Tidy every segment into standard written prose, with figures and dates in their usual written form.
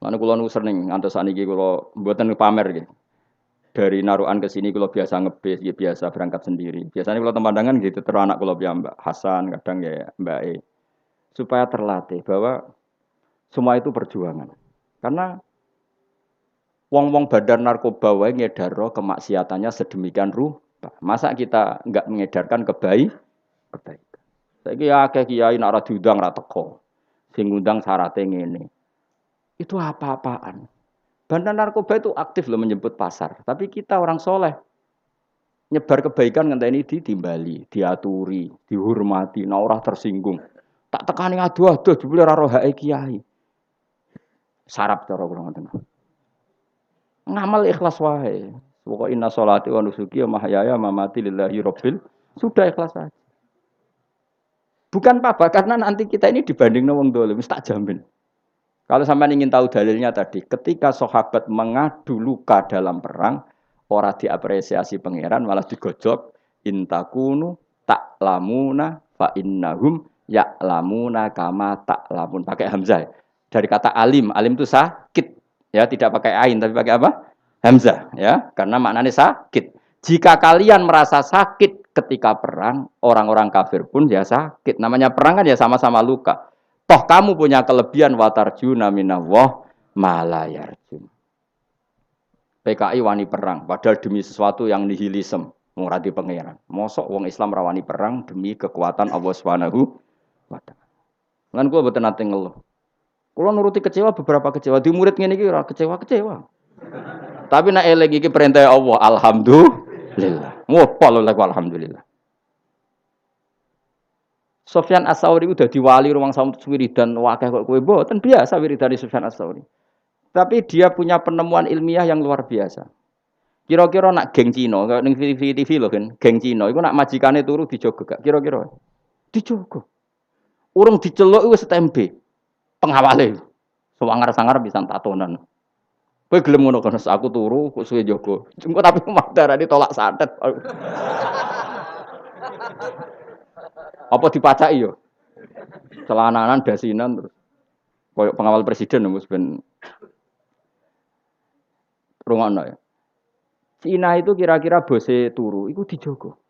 Lan kula nu sering ngantos saniki kula mboten pamer nggih. Dari Narukan ke sini kula biasa ngebis, ya biasa berangkat sendiri. Biasanya kalau temandangan gitu terus anak kula piyambak, Hasan kadang ya Mbak E. Supaya terlatih bahwa semua itu perjuangan. Karena wong-wong badar narkoba wae ngedaro kemaksiatannya sedemikian rupa. Masa kita enggak mengedarkan kebaikan. Saiki akeh kiai nek ora diundang ra teko. Sing ngundang syaratnya ngene. Itu apa-apaan. Bandar narkoba itu aktif loh menjemput pasar. Tapi kita orang soleh nyebar kebaikan ngenteni ditimbali, diaturi, dihormati, nah ora tersinggung. Tak tekani aduh-aduh jebule ora roh hake kiai. Sarap cara kula ngoten. Ngamal ikhlas wae. Pokoke inna sholati wa nusuki wa mahyaya wa mamati lillahi rabbil. Sudah ikhlas saja. Bukan apa karena nanti kita ini dibanding wong dolim, tak jamin. Kalau sampai ingin tahu dalilnya tadi, ketika sahabat mengadu luka dalam perang, orang diapresiasi pangeran malah digojok intakunu tak lamuna fa innahum ya lamuna kama tak lamun pakai hamzah. Dari kata alim, alim itu sakit, ya tidak pakai ain tapi pakai apa? Hamzah, ya karena maknanya sakit. Jika kalian merasa sakit ketika perang, orang-orang kafir pun ya sakit. Namanya perang kan ya sama-sama luka. Toh kamu punya kelebihan watarjuna minallah malayarjun. PKI wani perang, padahal demi sesuatu yang nihilisme, ngurati pangeran. Mosok wong Islam rawani perang demi kekuatan Allah Subhanahu wa taala. Lan kula mboten nate ngeluh. Kula nuruti kecewa beberapa kecewa di murid ngene iki ora kecewa-kecewa. Tapi nek eling iki perintah Allah, alhamdulillah. Ngopol lek alhamdulillah. Sofyan As-Sauri udah diwali ruang samput wiridan wakeh kok kowe mboten biasa wiridan Sofyan As-Sauri. Tapi dia punya penemuan ilmiah yang luar biasa. Kira-kira nak geng Cina, kalau ning TV lho kan, geng Cina iku nak majikane turu dijogo gak? Kira-kira dijogo. Urung diceluk wis tembe. Pengawale. Sangar-sangar bisa tatonan. Kowe gelem ngono kan aku turu kok suwe jogo. Engko tapi darane tolak santet. Apa dipacaki yo? Celananan dasinan terus koyok pengawal presiden wis ben rungokno ya. Cina itu kira-kira bose turu iku dijogo.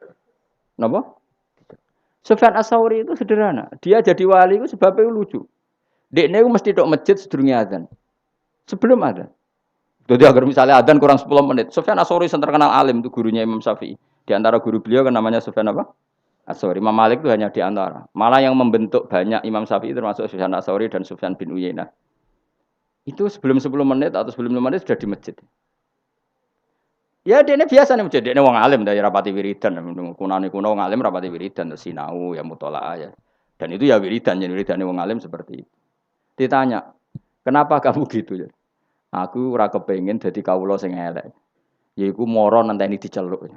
Napa? Sufyan As-Sauri itu sederhana. Dia jadi wali itu sebabnya lucu. Dekne itu mesti tok masjid sedurunge adzan. Sebelum adzan. Jadi agar misalnya adzan kurang 10 menit. Sufyan As-Sauri yang terkenal alim itu gurunya Imam Syafi'i. Di antara guru beliau kan namanya Sufyan apa? As-Sauri. Imam Malik itu hanya di antara. Malah yang membentuk banyak Imam Syafi'i termasuk Sufyan As-Sauri dan Sufyan bin Uyainah. Itu sebelum 10 menit atau sebelum 5 menit sudah di masjid. Ya dene biasa nih masjid, dene wong alim dari rapati wiridan, kunane kuno wong alim rapati wiridan terus sinau ya mutolaah ya. Dan itu ya wiridan, jadi wiridane wong alim seperti itu. Ditanya, "Kenapa kamu gitu ya?" Aku ora kepengin dadi kawula sing elek. Yaiku moro nenteni diceluk.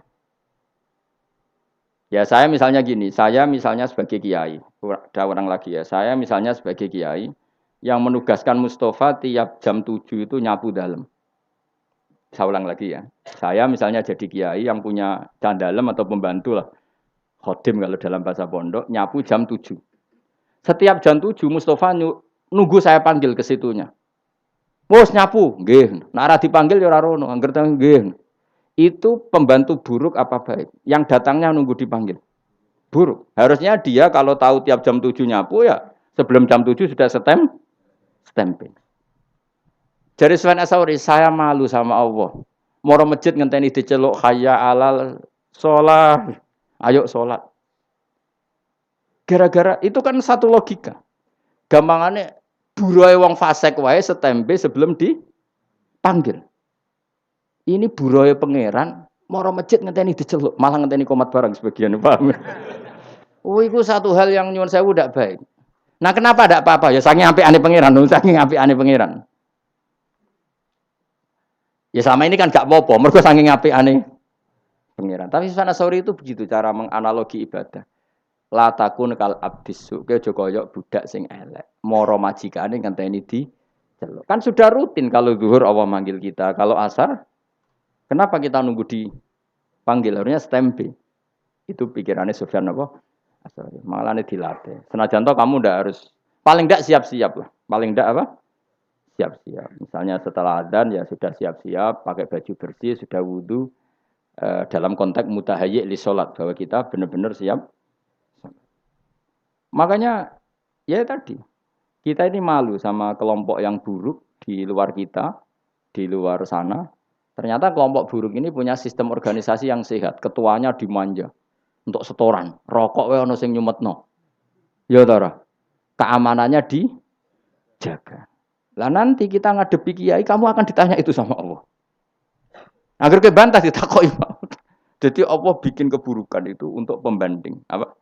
Ya saya misalnya gini, saya misalnya sebagai kiai, ada orang lagi ya, saya misalnya sebagai kiai yang menugaskan Mustafa tiap jam 7 itu nyapu dalam. Saya ulang lagi ya. Saya misalnya jadi kiai yang punya candalem atau pembantu lah. Khodim kalau dalam bahasa pondok, nyapu jam 7. Setiap jam 7 Mustafa nunggu saya panggil ke situnya. Wes nyapu, nggih. Nek ora dipanggil ya ora rono, angger nggih. Itu pembantu buruk apa baik? Yang datangnya nunggu dipanggil. Buruk. Harusnya dia kalau tahu tiap jam 7 nyapu ya sebelum jam 7 sudah stempel. Dari Sufyan As-Sauri, saya malu sama Allah. Moro masjid ngenteni diceluk hayya alal sholat. Ayo sholat. Gara-gara itu kan satu logika. Gampangane buruhe wong fasik wae setempe sebelum dipanggil. Ini buruhe pangeran moro masjid ngenteni diceluk, malah ngenteni komat barang sebagian, paham. Oh, itu satu hal yang nyuwun sewu ndak baik. Nah, kenapa ndak apa-apa? Ya saking apikane pangeran, saking apikane pangeran. Ya selama ini kan gak apa-apa, mergo saking apikane pangeran. Tapi Sufyan As-Sauri itu begitu cara menganalogi ibadah. La takun kal abdisu, ke aja kaya budak sing elek. Moro majikane ngenteni diceluk. Kan sudah rutin kalau zuhur Allah manggil kita, kalau asar kenapa kita nunggu dipanggil? Harusnya stempe. Itu pikirannya Sufyan apa? As-Sauri. Malane dilatih. Senajan toh kamu ndak harus paling ndak siap-siap lah. Paling ndak apa? siap-siap. Misalnya setelah adzan ya sudah siap-siap, pakai baju bersih, sudah wudhu, dalam konteks mutahayyi li sholat, bahwa kita benar-benar siap. Makanya ya tadi, kita ini malu sama kelompok yang buruk di luar kita, di luar sana. Ternyata kelompok buruk ini punya sistem organisasi yang sehat. Ketuanya dimanja untuk setoran. Rokok wae ono sing nyumetno. Ya ta, keamanannya dijaga. Lah nanti kita ngadepi kiai, kamu akan ditanya itu sama Allah. Agar kebantah ditakoki. Jadi Allah bikin keburukan itu untuk pembanding. Apa?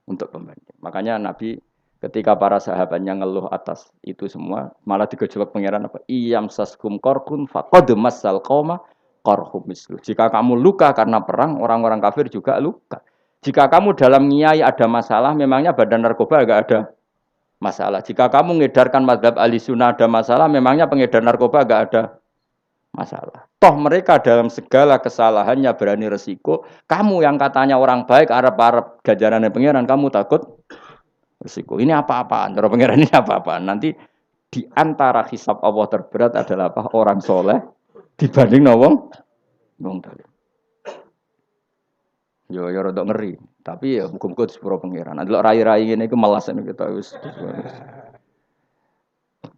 Untuk pembanding. Makanya Nabi ketika para sahabatnya ngeluh atas itu semua, malah digejolak pangeran apa? Iyam saskum korkun faqad masal qauma qarhum mislu. Jika kamu luka karena perang, orang-orang kafir juga luka. Jika kamu dalam ngiyai ada masalah, memangnya badan narkoba agak ada masalah. Jika kamu mengedarkan mazhab ahli sunnah ada masalah, memangnya pengedar narkoba agak ada masalah. Toh mereka dalam segala kesalahannya berani resiko. Kamu yang katanya orang baik, Arab-Arab gajaran pangeran, kamu takut resiko. Ini apa-apaan? Cara pangeran ini apa-apaan? Nanti di antara hisab Allah terberat adalah apa? Orang soleh dibanding wong dolim. Yo rada ngeri, tapi ya muga-muga disepuro pangeran. Delok rai-rai ngene iku melas kita wis.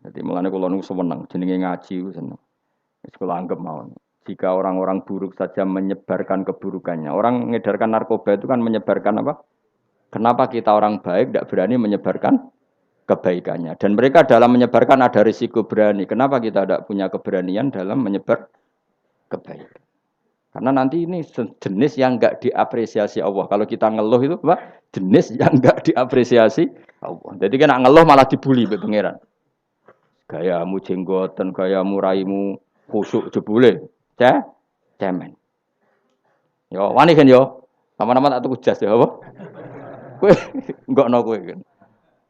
Jadi mulane kula niku seneng jenenge ngaji ku seneng. Wis kula anggap mawon. Jika orang-orang buruk saja menyebarkan keburukannya. Orang mengedarkan narkoba itu kan menyebarkan apa? Kenapa kita orang baik tidak berani menyebarkan kebaikannya? Dan mereka dalam menyebarkan ada risiko berani. Kenapa kita tidak punya keberanian dalam menyebar kebaikan? Karena nanti ini jenis yang enggak diapresiasi Allah. Kalau kita ngeluh itu apa? Jenis yang enggak diapresiasi Allah. Jadi kena ngeluh malah dibully be pangeran. Gayamu jenggoten, gayamu raimu khusuk jebule. Cemen. Yo wani kan yo. Sama-sama tak tuku jas ya apa? Kowe enggakno kowe kan.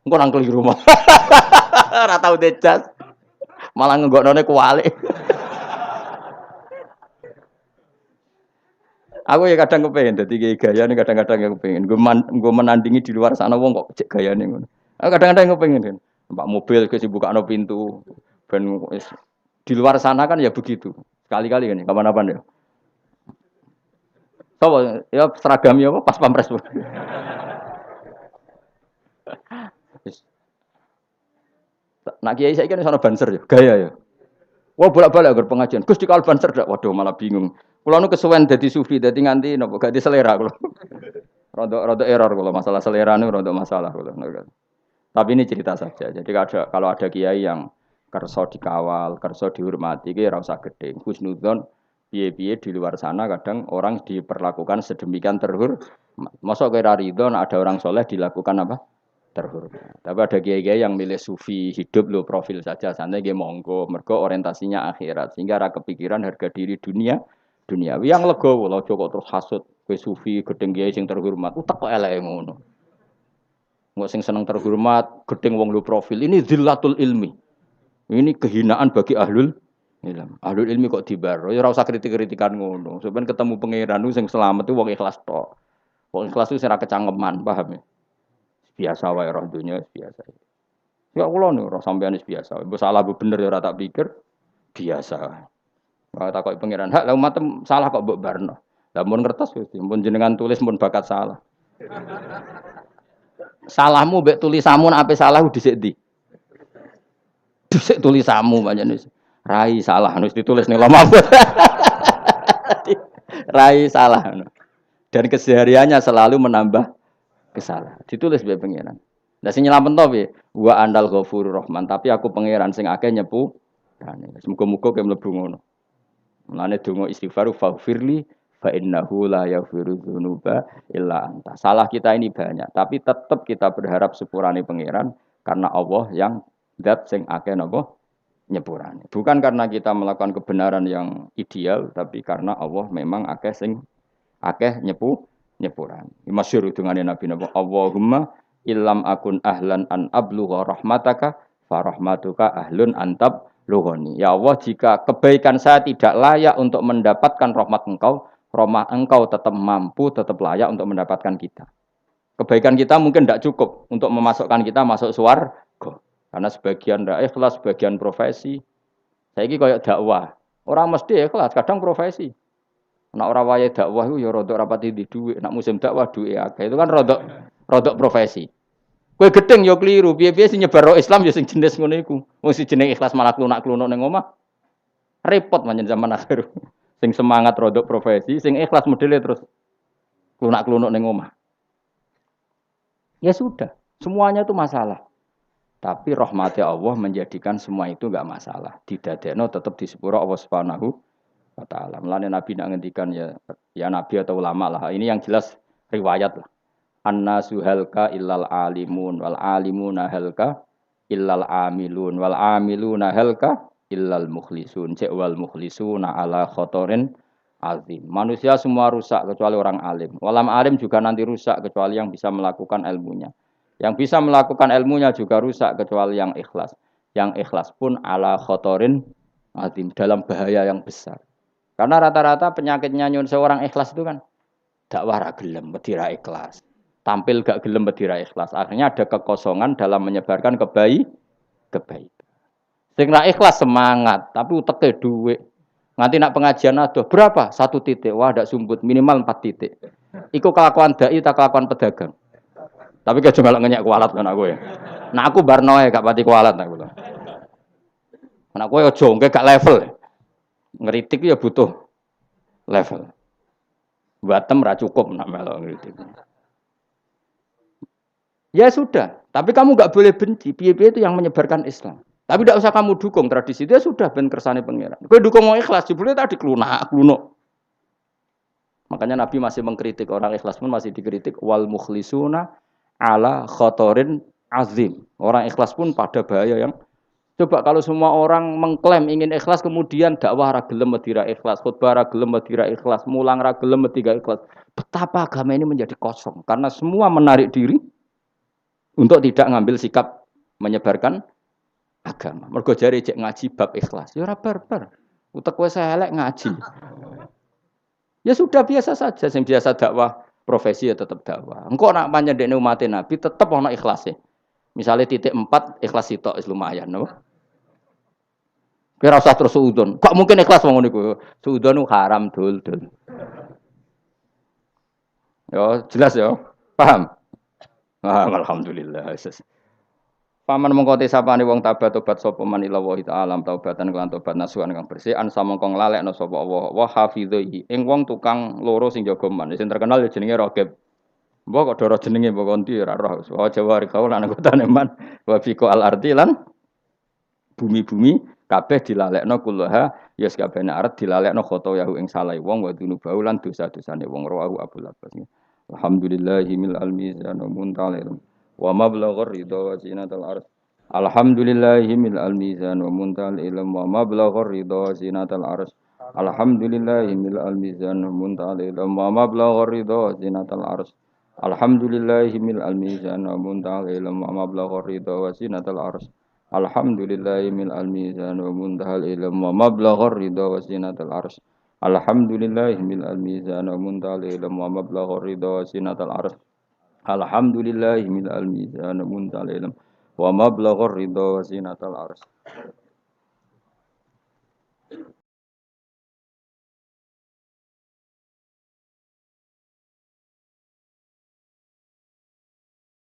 Engko nang keliru rumah. Ora tau jas. Malah ngenggoknone kuwalik. Aku ya kadang kepengen dadi gaya nih kadang-kadang ya kepengen. Gue menandingi di luar sana wong kok cek gaya nih. Aku kadang-kadang kepengen kan. Mbak mobil ke buka pintu. Ben di luar sana kan ya begitu. Sekali-kali kan kapan-kapan ya. Sopo ya seragam ya apa pas pampres. Nak kiai saya kan sono banser ya, gaya ya. Wah bolak-balik agar pengajian. Gus di kal banser dak. Waduh malah bingung. Kulo nu kesuwen dadi sufi, dadi nganti napa gak di selera kulo. Rodok error kulo masalah selera nu rodok masalah kulo. Tapi ini cerita saja. Jadi kalau ada kiai yang kerso dikawal, kerso dihormati, ki ora usah gedhe. Husnudzon piye-piye di luar sana kadang orang diperlakukan sedemikian terhormat. Mosok kira ridho ada orang soleh dilakukan apa? Terhormat. Tapi ada kiai-kiai yang milih sufi hidup lo profil saja, santai nggih monggo, mergo orientasinya akhirat sehingga ra kepikiran harga diri duniawi yang legowo lho kok terus hasud kowe sufi gedeng kiai sing terhormat utek kok eleke ngono. Engko sing seneng terhormat gedeng wong lo profil ini zillatul ilmi. Ini kehinaan bagi ahlul ilm. Ahlul ilmi kok dibaro ya ora usah kritik-kritikan ngono. Sampeyan ketemu pangeran sing selamat itu wong ikhlas tok. Wong ikhlas itu ora kecangkeman, paham ya? Biasa wae roh dunya biasa. Ya kula niku roh sampeyan wis biasa. Mbok salah mbok bener ya ora tak pikir biasa. Kalau takut pangeran, hak lah umat salah kok mbok barno. Lah mun ngertos wis, mun jenengan tulis mun bakat salah. Salahmu mbek tulisanmu nek ape salah dhisik ndi? Dhisik tulisanmu pancen wis. Rai salah wis ditulis ning lama. Rai salah. Dan kesehariannya selalu menambah kesalahan. Ditulis mbek pangeran. Lah sing nyelametno piye? Wa andal ghafurur rahman, tapi aku pangeran sing akeh nyepu. Muga-muga kowe mlebu ngono. Mulane donga istighfar faghfirli fa innahu la yaghfiru dzunuba illa anta. Salah kita ini banyak, tapi tetap kita berharap sepurane pangeran karena Allah yang zat sing akeh napa nyepurane. Bukan karena kita melakukan kebenaran yang ideal, tapi karena Allah memang akeh sing akeh nyepurane. Masyhur dungane Nabi napa Allahumma illam akun ahlan an ablugha rahmataka fa rahmatuka ahlun antab lughani. Ya Allah, jika kebaikan saya tidak layak untuk mendapatkan rahmat engkau tetap mampu, tetap layak untuk mendapatkan kita. Kebaikan kita mungkin tidak cukup untuk memasukkan kita masuk surga. Karena sebagian ndak ikhlas, sebagian profesi. Saiki koyo dakwah. Orang mesti ikhlas, kadang profesi. Nek ora wayahe dakwah iku ya rodok rapati di dhuwit, nek musim dakwah dhuwit akeh. Itu kan rodok profesi. Kowe gedeng ya kliru, piye-piye sing nyebar Islam ya sing jenis ngono iku. Wong sing jeneng ikhlas malah klunak-klunuk ning omah. Repot manjen zaman akhir. Sing semangat rodok profesi, sing ikhlas modele terus klunak-klunuk ning omah. Ya sudah, semuanya itu masalah. Tapi rahmati Allah menjadikan semua itu enggak masalah. Didadekno tetap di sepuro Allah Subhanahu wa taala. Mulane Nabi nak ngendikan ya nabi atau ulama lah. Ini yang jelas riwayat lah. Annasu halka illal alimun wal alimuna halka illal amilun wal amiluna halka illal mukhlisun. Cek wal mukhlisuna ala khotorin azim. Manusia semua rusak kecuali orang alim. Walam alim juga nanti rusak kecuali yang bisa melakukan ilmunya. Yang bisa melakukan ilmunya juga rusak kecuali yang ikhlas. Yang ikhlas pun ala khotorin azim, dalam bahaya yang besar. Karena rata-rata penyakitnya nyun seorang ikhlas itu kan dakwah ra gelem, bedira ikhlas. Tampil gak gelem bedira ikhlas. Akhirnya ada kekosongan dalam menyebarkan kebaikan. Sing ra ikhlas semangat, tapi uteke dhuwit. Nanti nak pengajian aduh berapa? 1 titik. Wah, ndak sumbut, minimal 4 titik. Iku kelakuan dai tak kelakuan pedagang. Tapi kejo melok ngenyek kualat kan aku ya. Nah aku barno gak pati kualat aku lho. Nah kowe aja gak level. Ngeritik ya butuh level. Batem ra cukup nak melok ngritik. Ya sudah, tapi kamu gak boleh benci. Piye-piye itu yang menyebarkan Islam. Tapi tidak usah kamu dukung tradisi itu ya sudah ben kersane pangeran. Kowe dukung mau ikhlas jebule tadi klunak-klunuk. Makanya Nabi masih mengkritik orang ikhlas pun masih dikritik wal mukhlisuna ala khotorin azim. Orang ikhlas pun pada bahaya yang coba kalau semua orang mengklaim ingin ikhlas kemudian dakwah ra gelem medira ikhlas, khutbah ra gelem medira ikhlas, mulang ra gelem medira ikhlas. Betapa agama ini menjadi kosong karena semua menarik diri untuk tidak ngambil sikap menyebarkan agama. Mergo jare cek ngaji bab ikhlas. Ya ora barbar. Utek kowe elek ngaji. Ya sudah biasa saja sing biasa dakwah profesi ya tetap dakwah. Engko nak panjendekne umat Nabi tetap ana ikhlase. Misalnya titik 4 ikhlas sitok wis lumayan, no? Kira usah terus suudon. Kok mungkin ikhlas wong niku? Suudon haram dul. Yo jelas yo. Paham? Alhamdulillah. Paman mengko sapane wong tobat sapa man ila wa ta'ala taubatan kelan tobat nasuhan kang bersih an samangka nglalekno sapa Allah wa hafidhi ing wong tukang loro sing jaga man sing terkenal ya jenenge Raqib. Mbok kok doro jenenge mbok konti ora roh. Wa jawari kaul lan anggotane man wa fiqo al ardi lan bumi-bumi kabeh dilalekno kullaha ya sakabehane arep dilalekno khoto yahu ing salah wong wa dunubau lan dosa-dosane wong rawahu Abu Labbas. Alhamdulillahi mil almizan wa muntalil wa mablaghur ridha wa zinatul ars. Alhamdulillahi mil almizan wa muntalil wa mablaghur ridha wa zinatul ars. Alhamdulillahi mil almizan wa muntalil wa mablaghur ridha wa zinatul ars. Alhamdulillahi mil almizan wa muntalil wa mablaghur ridha wa zinatul ars. Alhamdulillahi mil almizan wa muntalil wa mablaghur ridha wa zinatul ars. Alhamdulillahi mil almizan wa muntalil wa mablaghur ridha wa zinatul ars. Alhamdulillahi mil almizan wa muntalil wa mablaghur ridha wa zinatul ars.